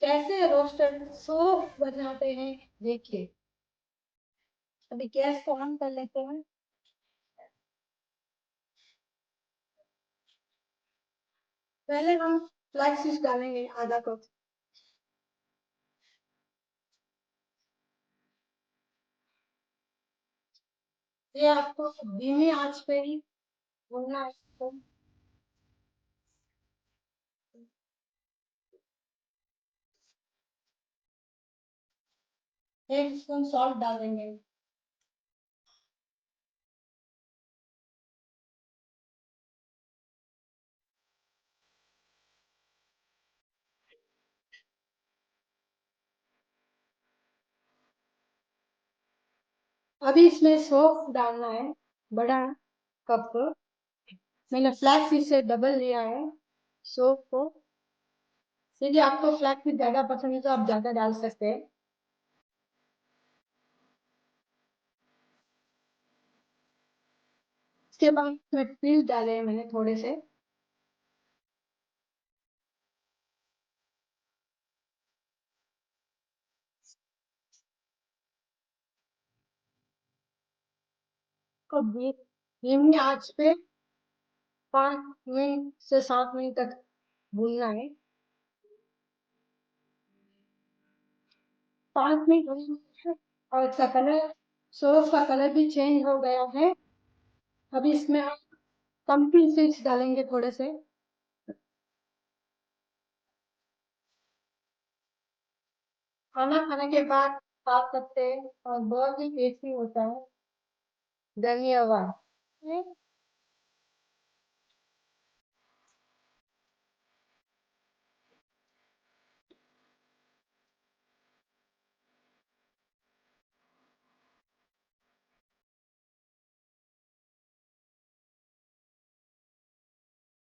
कैसे roasted soup बनाते हैं देखिए। अभी गैस को ऑन कर लेते हैं। पहले हम फ्लैक्स सीड्स डालेंगे आधा कप। ये आपको धीमी आंच पे ही भूनना है इसको। एक स्पून सॉल्ट डाल देंगे। अभी इसमें सौंफ डालना है, बड़ा कप। मैंने फ्लैक्स सीड से डबल लिया है सौंफ को। यदि आपको फ्लैक्स सीड ज्यादा पसंद है तो आप ज्यादा डाल सकते हैं। इसके बाद इसमें तिल डाले हैं मैंने थोड़े से। को धीमी आंच पे 5 मिनट से 7 मिनट तक भूनना है। 5 मिनट हो गए हैं और इसका कलर, सौंफ का कलर भी चेंज हो गया है। अभी इसमें हम पंपकिन सीड्स डालेंगे थोड़े से। खाना खाने के बाद खा सकते हैं और बहुत ही टेस्टी होता है। धन्यवाद।